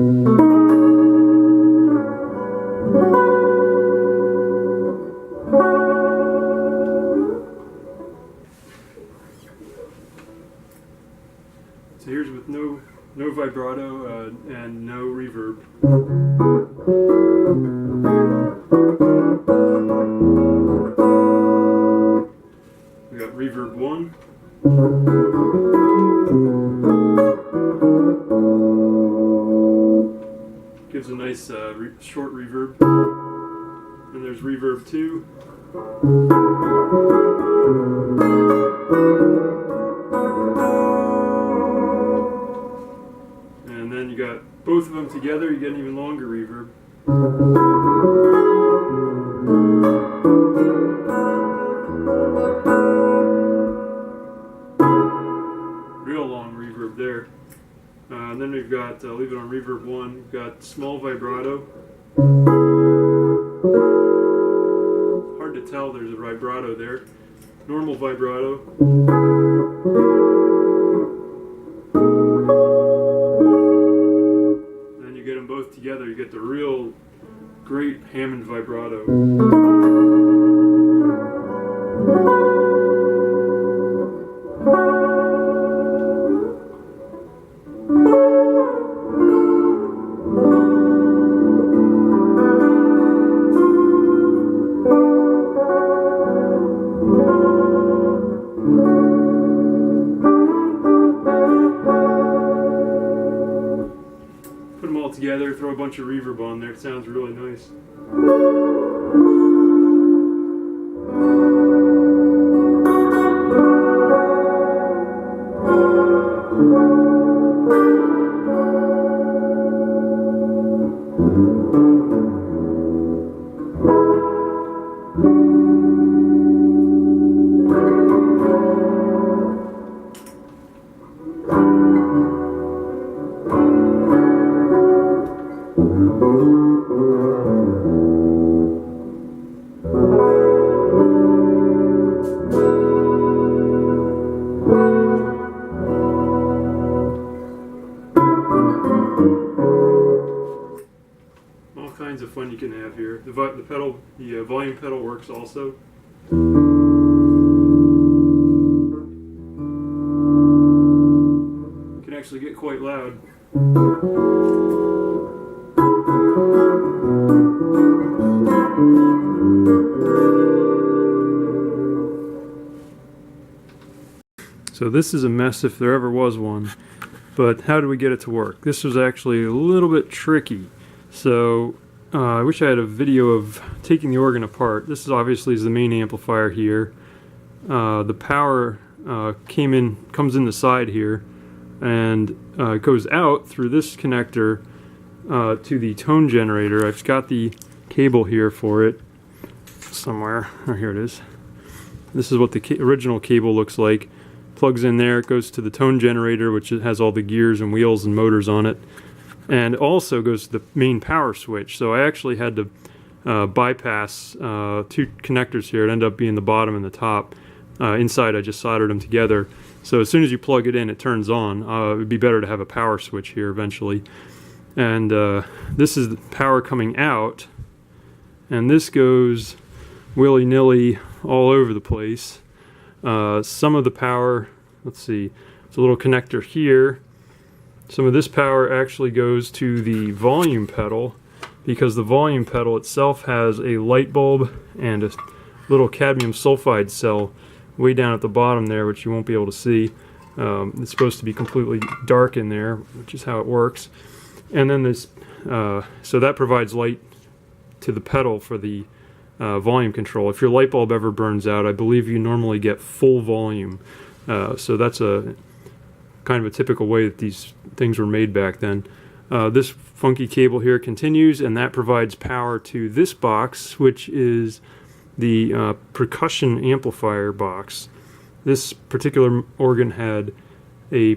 So here's with no vibrato and no reverb. We got Reverb 1. Gives a nice short reverb. And there's Reverb 2. And then you got both of them together, you get an even longer reverb. Real long reverb there. And then we've got, leave it on Reverb 1, we've got small vibrato. Hard to tell there's a vibrato there. Normal vibrato. Then you get them both together, you get the real great Hammond vibrato. Put them all together, throw a bunch of reverb on there, it sounds really nice. All kinds of fun you can have here. The pedal, the volume pedal works also. You can actually get quite loud. So this is a mess if there ever was one, but how do we get it to work? This was actually a little bit tricky. So I wish I had a video of taking the organ apart. This is obviously the main amplifier here. The power comes in the side here, and goes out through this connector to the tone generator. I've got the cable here for it somewhere. Oh, here it is. This is what the original cable looks like. Plugs in there, it goes to the tone generator, which has all the gears and wheels and motors on it, and also goes to the main power switch. So I actually had to bypass two connectors here. It ended up being the bottom and the top. Inside I just soldered them together, so as soon as you plug it in it turns on. It would be better to have a power switch here eventually. And this is the power coming out, and this goes willy-nilly all over the place. Some of the power, let's see, it's a little connector here. Some of this power actually goes to the volume pedal, because the volume pedal itself has a light bulb and a little cadmium sulfide cell way down at the bottom there, which you won't be able to see. It's supposed to be completely dark in there, which is how it works. And then this, so that provides light to the pedal for the volume control. If your light bulb ever burns out, I believe you normally get full volume. So that's a kind of a typical way that these things were made back then. This funky cable here continues, and that provides power to this box, which is the Percussion Amplifier Box. This particular organ had a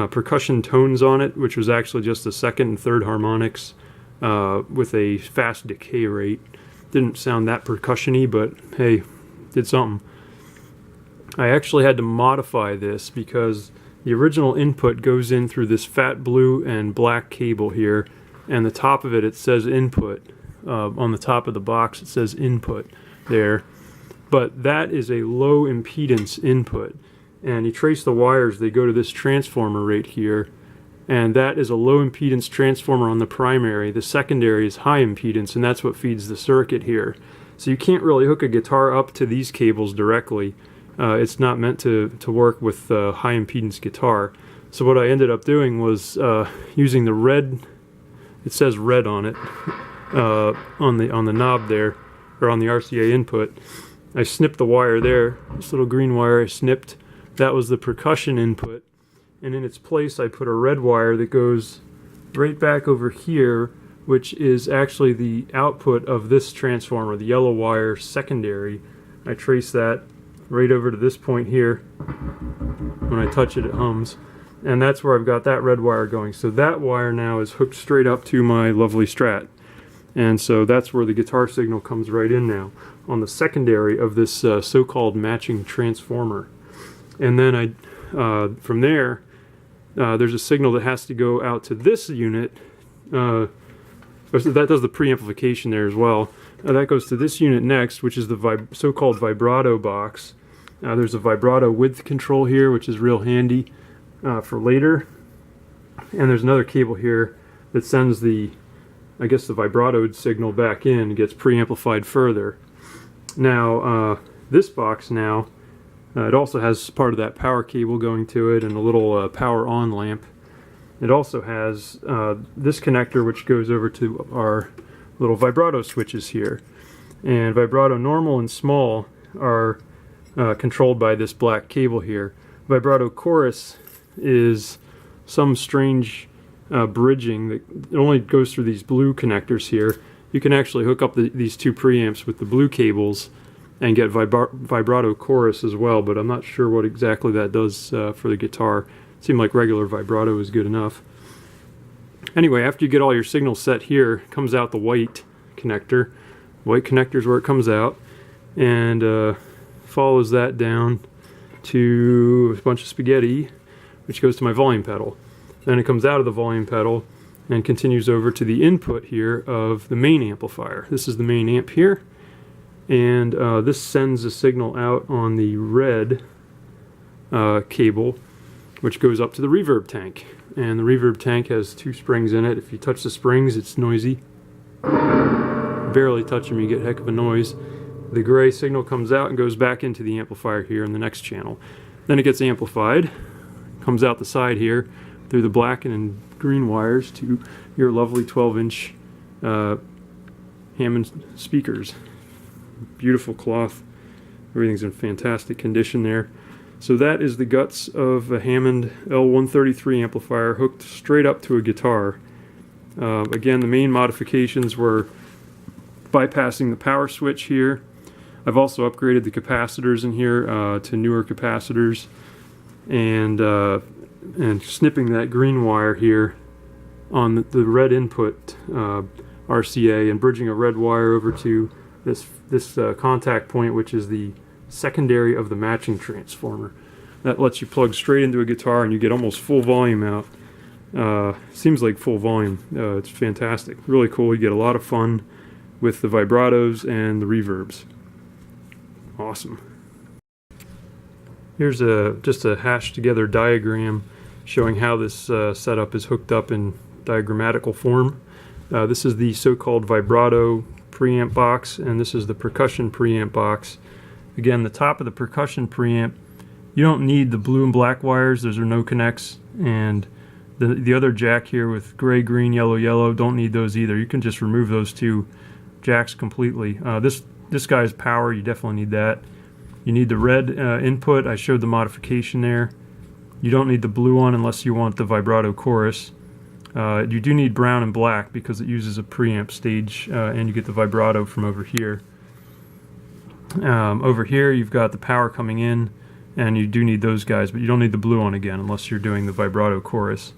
percussion tones on it, which was actually just the second and third harmonics with a fast decay rate. Didn't sound that percussion-y, but hey, did something. I actually had to modify this because the original input goes in through this fat blue and black cable here, and the top of it, it says input. On the top of the box it says input there, but that is a low impedance input, and you trace the wires, they go to this transformer right here, and that is a low impedance transformer on the primary. The secondary is high impedance, and that's what feeds the circuit here. So you can't really hook a guitar up to these cables directly. It's not meant to work with high impedance guitar. So what I ended up doing was using the red, it says red on it, on the knob there, or on the RCA input. I snipped the wire there, this little green wire I snipped. That was the percussion input, and in its place I put a red wire that goes right back over here, which is actually the output of this transformer, the yellow wire secondary. I trace that right over to this point here. When I touch it, it hums, and that's where I've got that red wire going. So that wire now is hooked straight up to my lovely Strat, and so that's where the guitar signal comes right in now, on the secondary of this so-called matching transformer. And then from there, there's a signal that has to go out to this unit. That does the preamplification there as well. That goes to this unit next, which is the so-called Vibrato Box. There's a vibrato width control here, which is real handy for later. And there's another cable here that sends the, I guess, the vibrato signal back in and gets preamplified further. Now, this box now, it also has part of that power cable going to it and a little power on lamp. It also has this connector, which goes over to our little vibrato switches here. And Vibrato Normal and Small are controlled by this black cable here. Vibrato Chorus is some strange bridging that it only goes through these blue connectors here. You can actually hook up these two preamps with the blue cables and get vibrato chorus as well, but I'm not sure what exactly that does for the guitar. It seemed like regular vibrato is good enough. Anyway, after you get all your signals set here, comes out the white connector. White connector is where it comes out, and follows that down to a bunch of spaghetti, which goes to my volume pedal. Then it comes out of the volume pedal and continues over to the input here of the main amplifier. This is the main amp here. And this sends a signal out on the red cable, which goes up to the reverb tank. And the reverb tank has two springs in it. If you touch the springs, it's noisy. Barely touch them, you get a heck of a noise. The gray signal comes out and goes back into the amplifier here in the next channel. Then it gets amplified, comes out the side here through the black and green wires to your lovely 12-inch Hammond speakers. Beautiful cloth, everything's in fantastic condition there. So that is the guts of a Hammond L133 amplifier hooked straight up to a guitar. Again, the main modifications were bypassing the power switch here. I've also upgraded the capacitors in here to newer capacitors, and snipping that green wire here on the red input RCA and bridging a red wire over to this contact point, which is the secondary of the matching transformer. That lets you plug straight into a guitar and you get almost full volume out. Seems like full volume. It's fantastic. Really cool. You get a lot of fun with the vibratos and the reverbs. Awesome. Here's just a hashed together diagram showing how this setup is hooked up in diagrammatical form. This is the so-called Vibrato Preamp Box, and this is the Percussion Preamp Box. Again, the top of the Percussion Preamp, you don't need the blue and black wires. Those are no connects. And the other jack here with gray, green, yellow, yellow, don't need those either. You can just remove those two jacks completely. This guy's power, you definitely need that. You need the red input. I showed the modification there. You don't need the blue one unless you want the vibrato chorus. You do need brown and black because it uses a preamp stage, and you get the vibrato from over here. Over here you've got the power coming in, and you do need those guys, but you don't need the blue one again unless you're doing the vibrato chorus.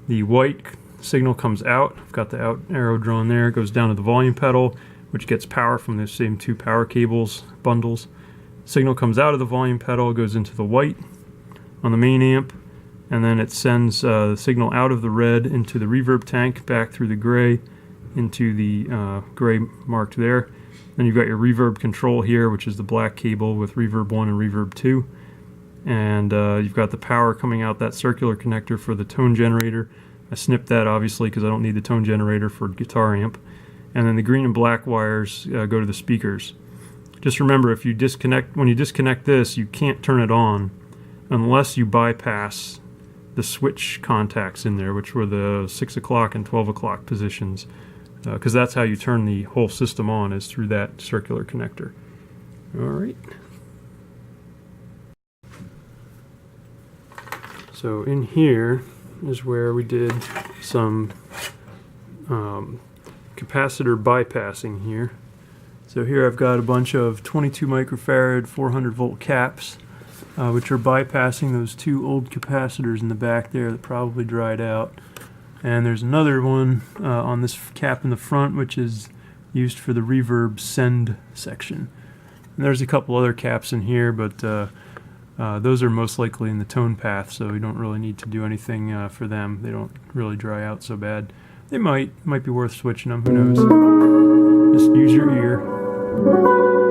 The white signal comes out. I've got the out arrow drawn there. It goes down to the volume pedal, which gets power from those same two power cables bundles. Signal comes out of the volume pedal, goes into the white on the main amp, and then it sends the signal out of the red into the reverb tank, back through the gray into the gray marked there. Then you've got your reverb control here, which is the black cable with Reverb 1 and Reverb 2. And you've got the power coming out that circular connector for the tone generator. I snipped that obviously because I don't need the tone generator for guitar amp. And then the green and black wires go to the speakers. Just remember, if you when you disconnect this, you can't turn it on unless you bypass the switch contacts in there, which were the 6 o'clock and 12 o'clock positions. Because that's how you turn the whole system on, is through that circular connector. Alright. So in here is where we did some capacitor bypassing here. So here I've got a bunch of 22 microfarad 400 volt caps, which are bypassing those two old capacitors in the back there that probably dried out. And there's another one on this cap in the front, which is used for the reverb send section. And there's a couple other caps in here, but those are most likely in the tone path, so we don't really need to do anything for them. They don't really dry out so bad. They might be worth switching them, who knows. Just use your ear.